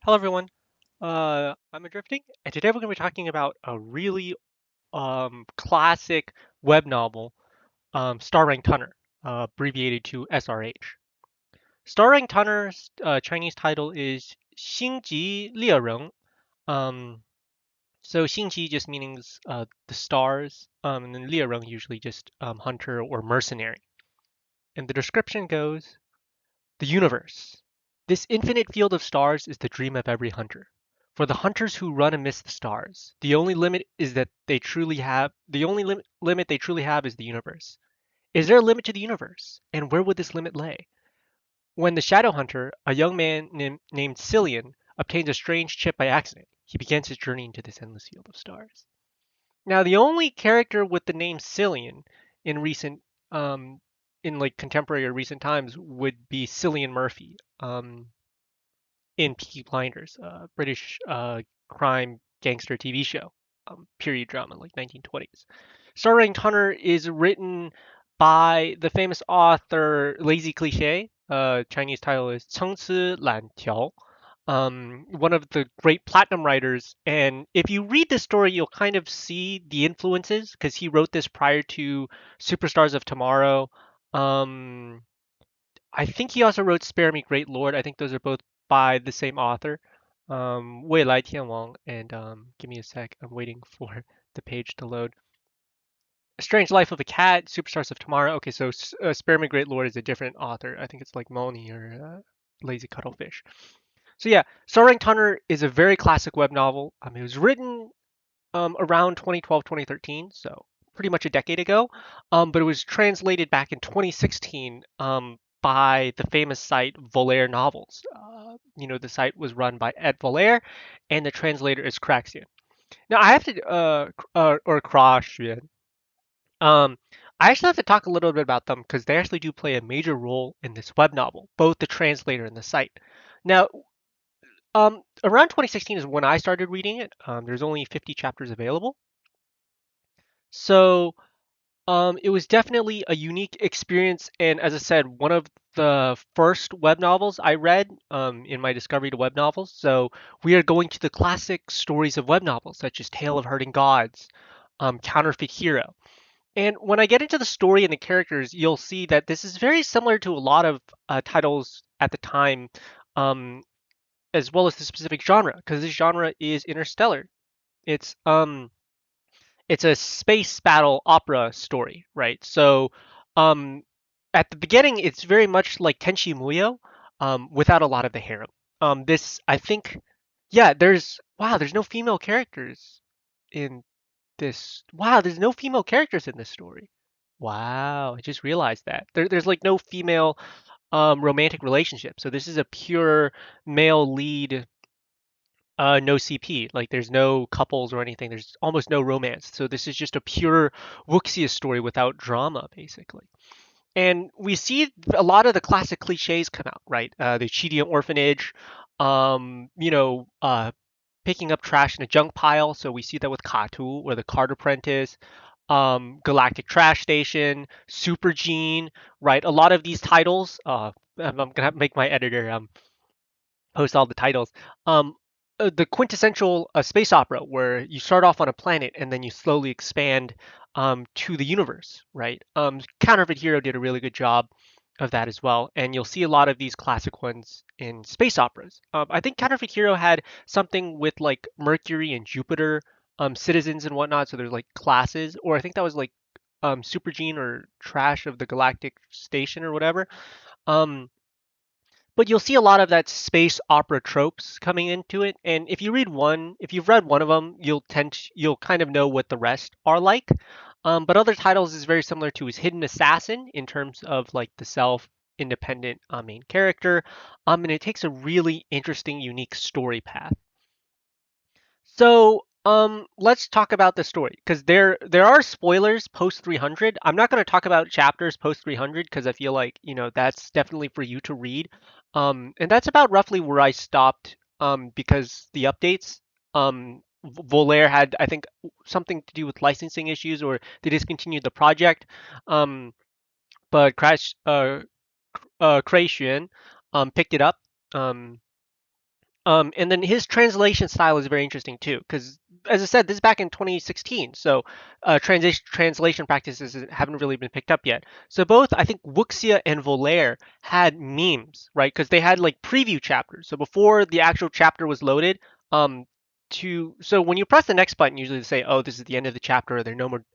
Hello everyone, I'm Adrifting, and today we're going to be talking about a really classic web novel, Star Ranked Hunter, abbreviated to SRH. Star Ranked Hunter's Chinese title is 星际猎人. Um, so 星际just means the stars, and then 猎人 usually just hunter or mercenary. And the description goes, the universe. This infinite field of stars is the dream of every hunter. For the hunters who run amidst the stars, the only limit is that they truly have the only limit they truly have is the universe. Is there a limit to the universe? And where would this limit lay? When the shadow hunter, a young man named Cillian, obtains a strange chip by accident, he begins his journey into this endless field of stars. Now, the only character with the name Cillian in recent in like contemporary or recent times would be Cillian Murphy. In Peaky Blinders, British crime gangster TV show, period drama, like 1920s. Starring Hunter is written by the famous author Lazy Cliche. Chinese title is 撑词懒条. One of the great platinum writers. And if you read this story, you'll kind of see the influences because he wrote this prior to Superstars of Tomorrow. Um, I think he also wrote Spare Me, Great Lord. I think those are both by the same author. 未来天王 and give me a sec. I'm waiting for the page to load. A Strange Life of a Cat, Superstars of Tomorrow. Okay, so Spare Me, Great Lord is a different author. I think it's like Moni or Lazy Cuttlefish. So yeah, Starring Tunner is a very classic web novel. It was written around 2012, 2013, so pretty much a decade ago. But it was translated back in 2016 by the famous site Volaire Novels. The site was run by Ed Volaire, and the translator is Craxian. Now, I have to, or Craxian. Um, I actually have to talk a little bit about them because they actually do play a major role in this web novel, both the translator and the site. Now, around 2016 is when I started reading it. There's only 50 chapters available. So it was definitely a unique experience, and as I said, one of the first web novels I read in my discovery to web novels. So we are going to the classic stories of web novels, such as Tale of Herding Gods, Counterfeit Hero. And when I get into the story and the characters, you'll see that this is very similar to a lot of titles at the time, um, as well as the specific genre, because this genre is interstellar. It's um, it's a space battle opera story, right? So, um, at the beginning, it's very much like Tenchi Muyo, without a lot of the harem. This, I think, yeah, there's no female characters in this. Wow, there's no female characters in this story. Wow, I just realized that. There's like no female romantic relationship. So this is a pure male lead, no CP. Like there's no couples or anything. There's almost no romance. So this is just a pure wuxia story without drama, basically. And we see a lot of the classic cliches come out, right? The Chidian orphanage, picking up trash in a junk pile. So we see that with Katu or the Card Apprentice, Galactic Trash Station, Super Gene, right? A lot of these titles. I'm gonna make my editor post all the titles. Um, the quintessential space opera, where you start off on a planet and then you slowly expand to the universe, right? Counterfeit Hero did a really good job of that as well, and you'll see a lot of these classic ones in space operas. I think Counterfeit Hero had something with like Mercury and Jupiter, citizens and whatnot. So there's like classes, or I think that was like Super Gene or Trash of the Galactic Station or whatever. Um, but you'll see a lot of that space opera tropes coming into it. And if you've read one of them, you'll kind of know what the rest are like. But other titles is very similar to his Hidden Assassin in terms of like the self-independent main character. And it takes a really interesting, unique story path. So, let's talk about the story because there are spoilers post 300. I'm not going to talk about chapters post 300 because I feel like, that's definitely for you to read. And that's about roughly where I stopped because the updates Volaire had, I think, something to do with licensing issues or they discontinued the project. Um, but Crash Cray Xuan picked it up. Um, And then his translation style is very interesting too, because as I said, this is back in 2016, so translation practices haven't really been picked up yet. So both, I think, Wuxia and Volaire had memes, right? Because they had like preview chapters. So before the actual chapter was loaded, so when you press the next button, usually they say, "Oh, this is the end of the chapter," or "There are no more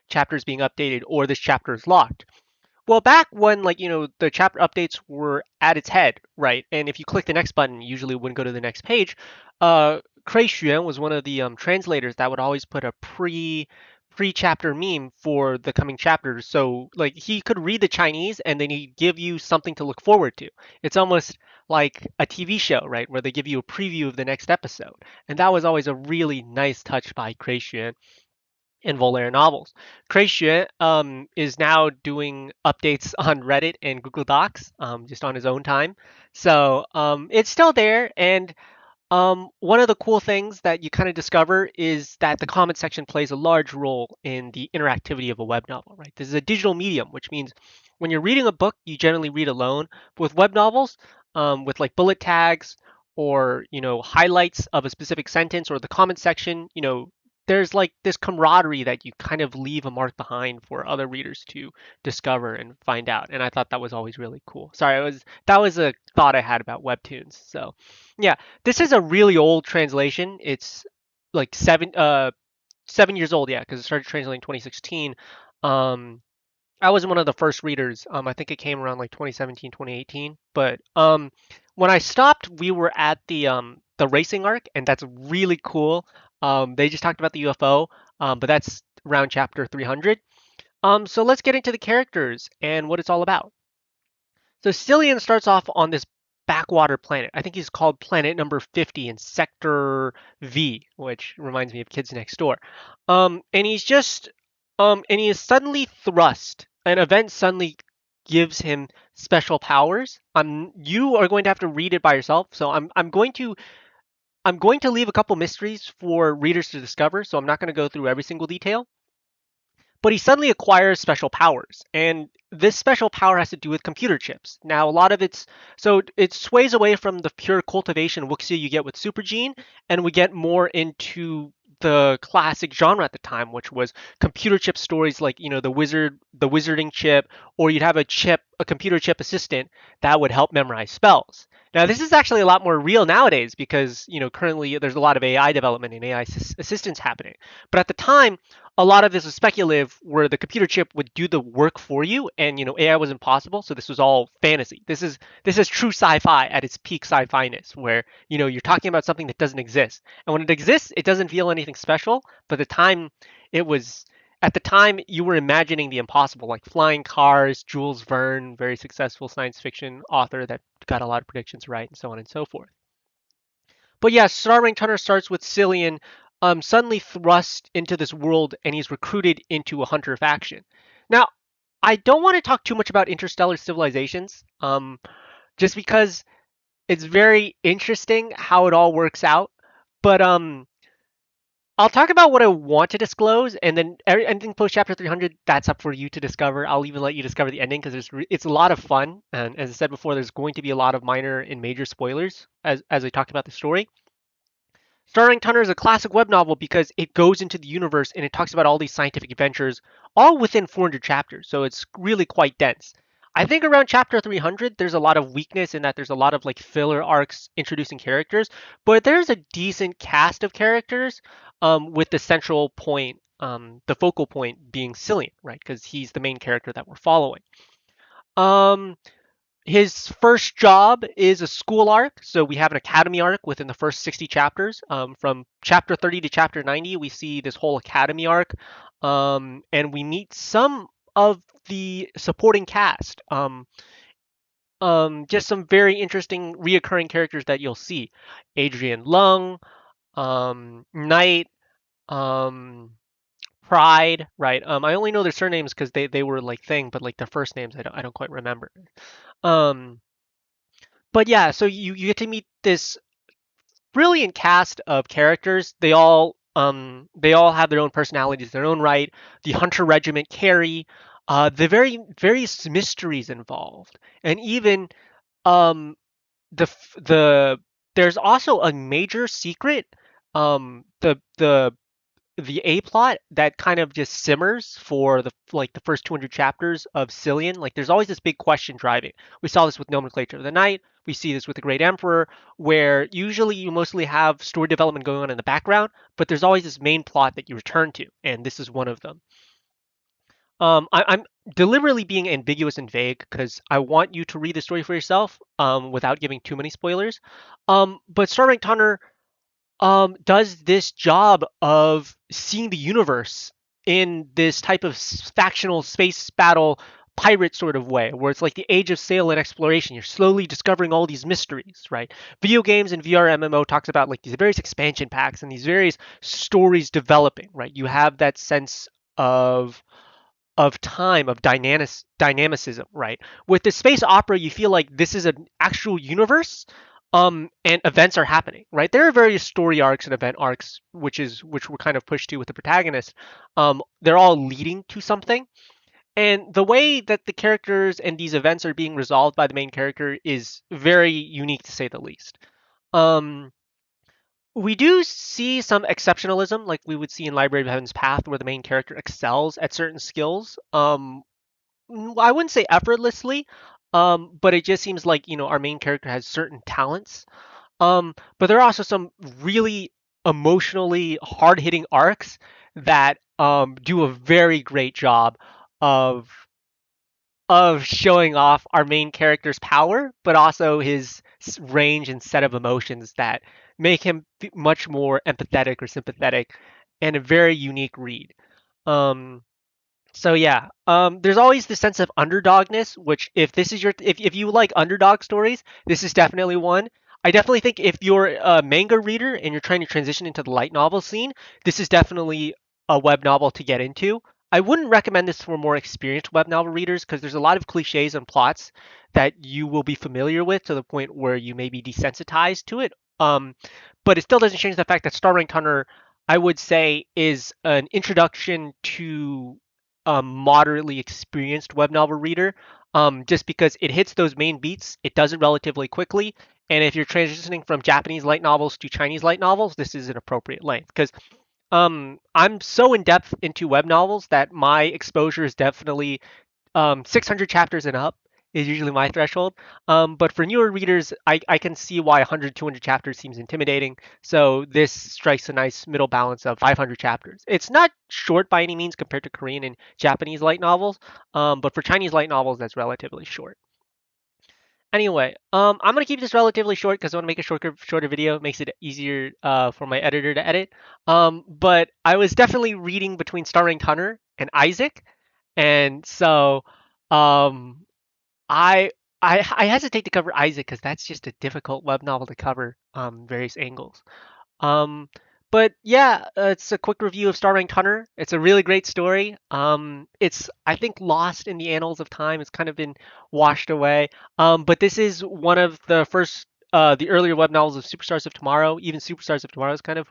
chapters being updated," or "This chapter is locked." Well, back when like the chapter updates were at its head, right? And if you click the next button, usually it wouldn't go to the next page. Cray Xuan was one of the translators that would always put a pre-chapter meme for the coming chapters. So like he could read the Chinese and then he'd give you something to look forward to. It's almost like a TV show, right, where they give you a preview of the next episode. And that was always a really nice touch by Cray Xuan in Volair novels. Cray Xue is now doing updates on Reddit and Google Docs just on his own time. So it's still there. And one of the cool things that you kind of discover is that the comment section plays a large role in the interactivity of a web novel, right? This is a digital medium, which means when you're reading a book, you generally read alone. But with web novels, with like bullet tags or highlights of a specific sentence or the comment section, there's like this camaraderie that you kind of leave a mark behind for other readers to discover and find out. And I thought that was always really cool. Sorry, that was a thought I had about webtoons. So yeah, this is a really old translation. It's like 7 years old, yeah, because it started translating in 2016. Um, I was one of the first readers. I think it came around like 2017, 2018. But when I stopped, we were at the racing arc, and that's really cool. They just talked about the UFO, but that's around chapter 300. So let's get into the characters and what it's all about. So Cillian starts off on this backwater planet. I think he's called planet number 50 in Sector V, which reminds me of Kids Next Door. And he's just and he is suddenly thrust. An event suddenly gives him special powers. You are going to have to read it by yourself. So I'm going to leave a couple mysteries for readers to discover. So I'm not going to go through every single detail, but he suddenly acquires special powers, and this special power has to do with computer chips. Now, a lot of it sways away from the pure cultivation wuxia you get with Super Gene, and we get more into the classic genre at the time, which was computer chip stories like the wizarding chip, or you'd have a computer chip assistant that would help memorize spells. Now, this is actually a lot more real nowadays because currently there's a lot of AI development and AI assistance happening. But at the time, a lot of this was speculative where the computer chip would do the work for you and AI was impossible, so this was all fantasy. This is true sci-fi at its peak sci-fi-ness where you're talking about something that doesn't exist, and when it exists it doesn't feel anything special, but it was at the time you were imagining the impossible, like flying cars. Jules Verne, very successful science fiction author that got a lot of predictions right, and so on and so forth. But yeah, Starring Tunner starts with Cillian suddenly thrust into this world and he's recruited into a hunter faction. Now, I don't want to talk too much about interstellar civilizations, just because it's very interesting how it all works out. But I'll talk about what I want to disclose, and then anything post chapter 300, that's up for you to discover. I'll even let you discover the ending because it's a lot of fun. And as I said before, there's going to be a lot of minor and major spoilers as I talk about the story. Starring Tunner is a classic web novel because it goes into the universe and it talks about all these scientific adventures all within 400 chapters. So it's really quite dense. I think around chapter 300, there's a lot of weakness in that there's a lot of like filler arcs introducing characters, but there's a decent cast of characters with the central point, the focal point being Cillian, right? Because he's the main character that we're following. Um, his first job is a school arc. So we have an academy arc within the first 60 chapters. From chapter 30 to chapter 90, we see this whole academy arc. And we meet some of the supporting cast. Just some very interesting reoccurring characters that you'll see. Adrian Lung, Knight, um, Pride, right? I only know their surnames because they were like thing, but like their first names I don't quite remember. Um, but yeah, so you get to meet this brilliant cast of characters. They all have their own personalities, their own right. The Hunter Regiment carry the various mysteries involved, and even um, the there's also a major secret. The A plot that kind of just simmers for the first 200 chapters of Cillian. Like there's always this big question driving. We saw this with Nomenclature of the Night. We see this with the Great Emperor, where usually you mostly have story development going on in the background, but there's always this main plot that you return to, and this is one of them. I'm deliberately being ambiguous and vague because I want you to read the story for yourself without giving too many spoilers. But Starbank Tunner does this job of seeing the universe in this type of factional space battle pirate sort of way, where it's like the age of sail and exploration. You're slowly discovering all these mysteries, right? Video games and VR MMO talks about like these various expansion packs and these various stories developing, right? You have that sense of time of dynamicism, right? With the space opera, you feel like this is an actual universe, and events are happening, right? There are various story arcs and event arcs, which we're kind of pushed to with the protagonist. They're all leading to something, and the way that the characters and these events are being resolved by the main character is very unique to say the least. Um, we do see some exceptionalism, like we would see in Library of Heaven's Path, where the main character excels at certain skills. I wouldn't say effortlessly, but it just seems like our main character has certain talents. But there are also some really emotionally hard-hitting arcs that do a very great job of showing off our main character's power, but also his range and set of emotions that make him much more empathetic or sympathetic, and a very unique read. Um, so yeah, there's always the sense of underdogness, which if you like underdog stories, this is definitely one. I definitely think if you're a manga reader and you're trying to transition into the light novel scene, this is definitely a web novel to get into. I wouldn't recommend this for more experienced web novel readers because there's a lot of cliches and plots that you will be familiar with to the point where you may be desensitized to it. Um, but it still doesn't change the fact that Star Rank Hunter, I would say, is an introduction to a moderately experienced web novel reader, just because it hits those main beats. It does it relatively quickly. And if you're transitioning from Japanese light novels to Chinese light novels, this is an appropriate length. Because I'm so in depth into web novels that my exposure is definitely 600 chapters and up is usually my threshold. But for newer readers, I can see why 100, 200 chapters seems intimidating. So this strikes a nice middle balance of 500 chapters. It's not short by any means compared to Korean and Japanese light novels, but for Chinese light novels, that's relatively short. Anyway, I'm gonna keep this relatively short because I want to make a shorter video. It makes it easier for my editor to edit. But I was definitely reading between Star Ranked Hunter and Isaac, and so um, I I hesitate to cover Isaac because that's just a difficult web novel to cover various angles. Um, but yeah, it's a quick review of Star Ranked Hunter. It's a really great story. It's I think lost in the annals of time. It's kind of been washed away. But this is one of the first, the earlier web novels of Superstars of Tomorrow. Even Superstars of Tomorrow is kind of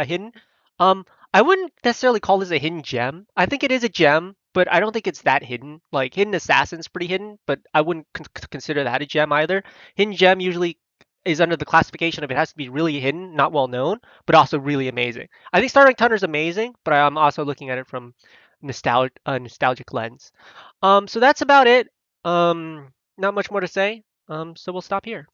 hidden. I wouldn't necessarily call this a hidden gem. I think it is a gem, but I don't think it's that hidden. Like Hidden Assassin's pretty hidden, but I wouldn't consider that a gem either. Hidden gem usually is under the classification of it has to be really hidden, not well known, but also really amazing. I think Star Trek Thunder is amazing, but I'm also looking at it from nostalgic lens. So that's about it. Not much more to say. So we'll stop here.